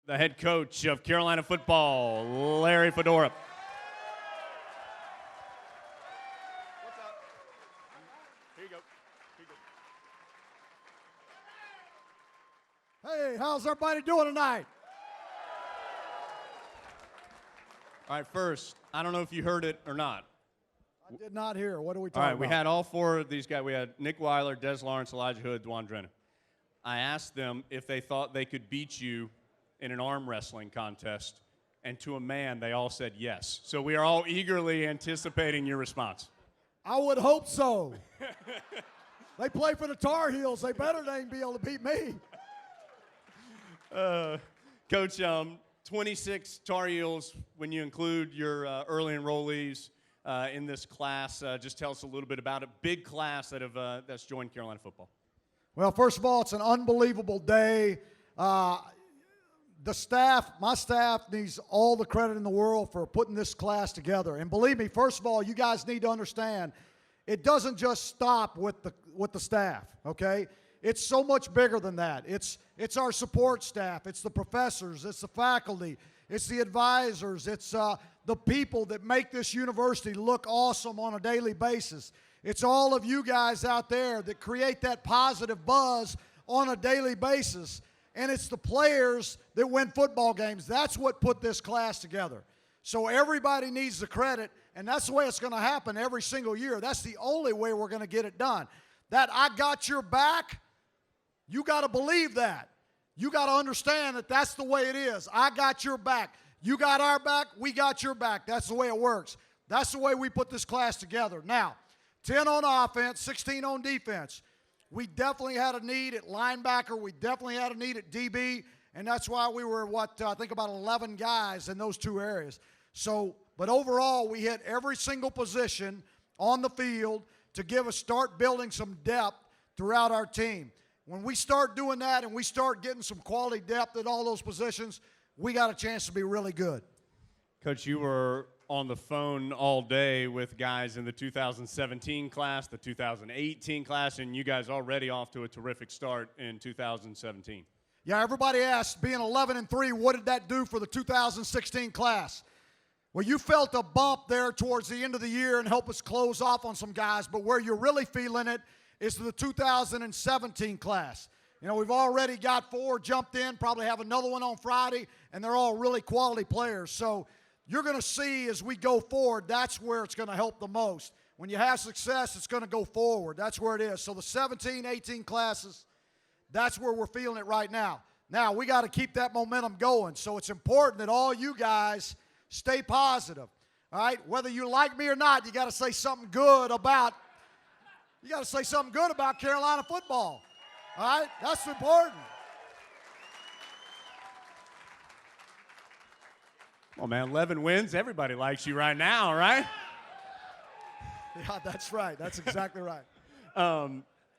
the head coach of Carolina football, Larry Fedora. What's up? Here you go. Hey, how's everybody doing tonight? All right, first, I don't know if you heard it or not. I did not hear. What are we All talking right, about? we had all four of these guys. We had Nick Weiler, Des Lawrence, Elijah Hood, Dwan Drennan. I asked them if they thought they could beat you in an arm wrestling contest, and to a man, they all said yes. So we are all eagerly anticipating your response. I would hope so. They play for the Tar Heels. They better than be able to beat me. Coach, 26 Tar Heels, when you include your early enrollees in this class, just tell us a little bit about it. Big class that have that's joined Carolina football. Well, first of all, it's an unbelievable day. The staff, my staff, needs all the credit in the world for putting this class together. And believe me, first of all, you guys need to understand, it doesn't just stop with the staff, okay? It's so much bigger than that. It's our support staff. It's the professors. It's the faculty. It's the advisors. It's the people that make this university look awesome on a daily basis. It's all of you guys out there that create that positive buzz on a daily basis. And it's the players that win football games. That's what put this class together. So everybody needs the credit, and that's the way it's going to happen every single year. That's the only way we're going to get it done. That I got your back, you got to believe that. You got to understand that that's the way it is. I got your back. You got our back, we got your back. That's the way it works. That's the way we put this class together. Now, 10 on offense, 16 on defense. We definitely had a need at linebacker. We definitely had a need at DB, and that's why we were, I think about 11 guys in those two areas. So, but overall, we hit every single position on the field to start building some depth throughout our team. When we start doing that and we start getting some quality depth at all those positions, we got a chance to be really good. Coach, you were on the phone all day with guys in the 2017 class, the 2018 class, and you guys already off to a terrific start in 2017. Yeah, everybody asked, being 11-3, what did that do for the 2016 class? Well, you felt a bump there towards the end of the year and help us close off on some guys, but where you're really feeling it is the 2017 class. You know, we've already got 4 jumped in, probably have another one on Friday, and they're all really quality players. So you're going to see as we go forward, that's where it's going to help the most. When you have success, it's going to go forward. That's where it is. So the 17, 18 classes, that's where we're feeling it right now. Now, we got to keep that momentum going. So it's important that all you guys stay positive. All right? Whether you like me or not, you got to say something good about Carolina football. All right? That's important. Well, man, 11 wins. Everybody likes you right now, right? Yeah, that's right. That's exactly right.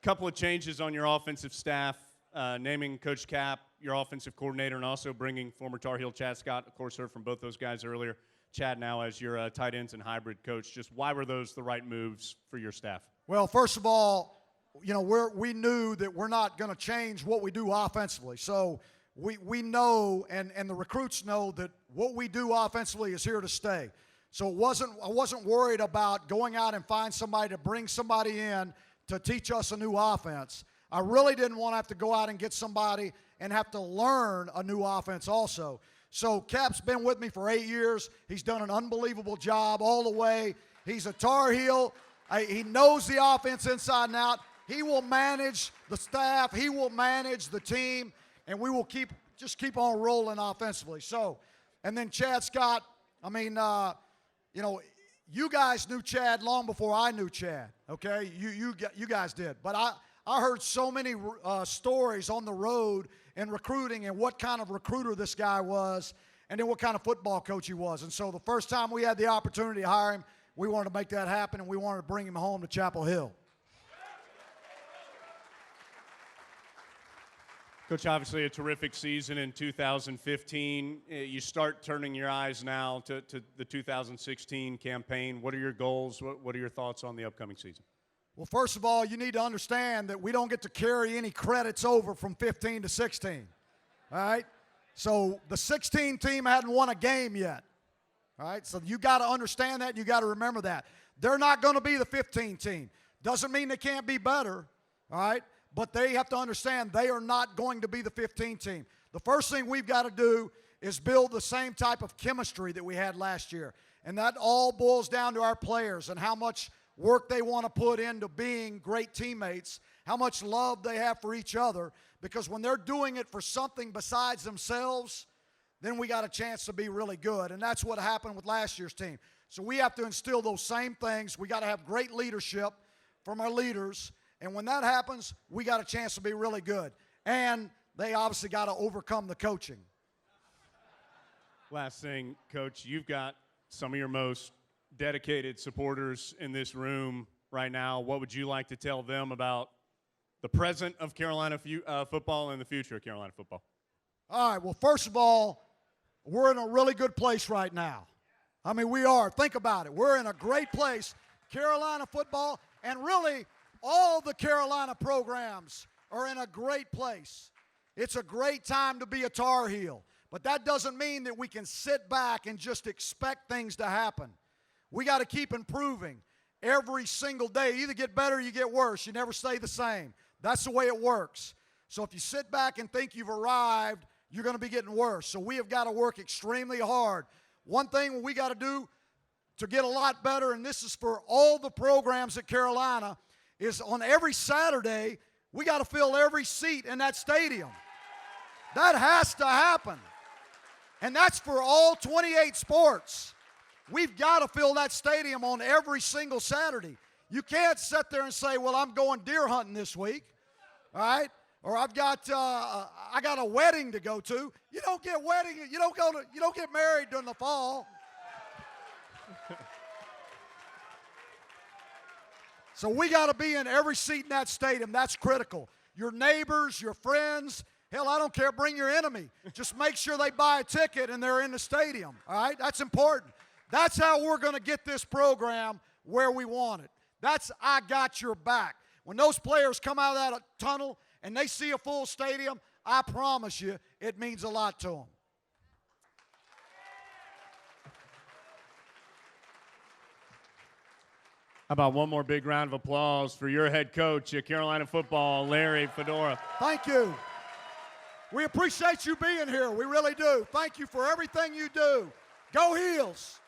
Couple of changes on your offensive staff, naming Coach Cap your offensive coordinator and also bringing former Tar Heel Chad Scott, of course, heard from both those guys earlier. Chad now as your tight ends and hybrid coach. Just why were those the right moves for your staff? Well, first of all, you know, we knew that we're not going to change what we do offensively. So we know, and the recruits know, that what we do offensively is here to stay. So I wasn't worried about going out and find somebody to bring somebody in to teach us a new offense. I really didn't want to have to go out and get somebody and have to learn a new offense also. So Cap's been with me for 8 years. He's done an unbelievable job all the way. He's a Tar Heel. He knows the offense inside and out. He will manage the staff. He will manage the team, and we will just keep on rolling offensively. So, and then Chad Scott, I mean, you know, you guys knew Chad long before I knew Chad, okay? You guys did. But I heard so many stories on the road in recruiting and what kind of recruiter this guy was and then what kind of football coach he was. And so the first time we had the opportunity to hire him, we wanted to make that happen, and we wanted to bring him home to Chapel Hill. Coach, obviously a terrific season in 2015. You start turning your eyes now to the 2016 campaign. What are your goals? What are your thoughts on the upcoming season? Well, first of all, you need to understand that we don't get to carry any credits over from 15 to 16, all right? So the 16 team hadn't won a game yet. All right, so you got to understand that, and you got to remember that. They're not going to be the 15 team. Doesn't mean they can't be better, all right? But they have to understand they are not going to be the 15 team. The first thing we've got to do is build the same type of chemistry that we had last year. And that all boils down to our players and how much work they want to put into being great teammates, how much love they have for each other. Because when they're doing it for something besides themselves, then we got a chance to be really good. And that's what happened with last year's team. So we have to instill those same things. We got to have great leadership from our leaders. And when that happens, we got a chance to be really good. And they obviously got to overcome the coaching. Last thing, Coach, you've got some of your most dedicated supporters in this room right now. What would you like to tell them about the present of Carolina football and the future of Carolina football? All right, well, first of all, we're in a really good place right now. I mean, we are. Think about it. We're in a great place. Carolina football, and really all the Carolina programs are in a great place. It's a great time to be a Tar Heel. But that doesn't mean that we can sit back and just expect things to happen. We got to keep improving every single day. You either get better or you get worse. You never stay the same. That's the way it works. So if you sit back and think you've arrived, you're going to be getting worse. So we have got to work extremely hard. One thing we got to do to get a lot better, and this is for all the programs at Carolina, is on every Saturday, we got to fill every seat in that stadium. That has to happen. And that's for all 28 sports. We've got to fill that stadium on every single Saturday. You can't sit there and say, well, I'm going deer hunting this week, all right? Or I got a wedding to go to. You don't get you don't get married during the fall. So we got to be in every seat in that stadium. That's critical. Your neighbors, your friends, hell, I don't care, bring your enemy. Just make sure they buy a ticket and they're in the stadium, all right? That's important. That's how we're going to get this program where we want it. That's I got your back. When those players come out of that tunnel and they see a full stadium, I promise you it means a lot to them. How about one more big round of applause for your head coach at Carolina football, Larry Fedora. Thank you. We appreciate you being here. We really do. Thank you for everything you do. Go Heels.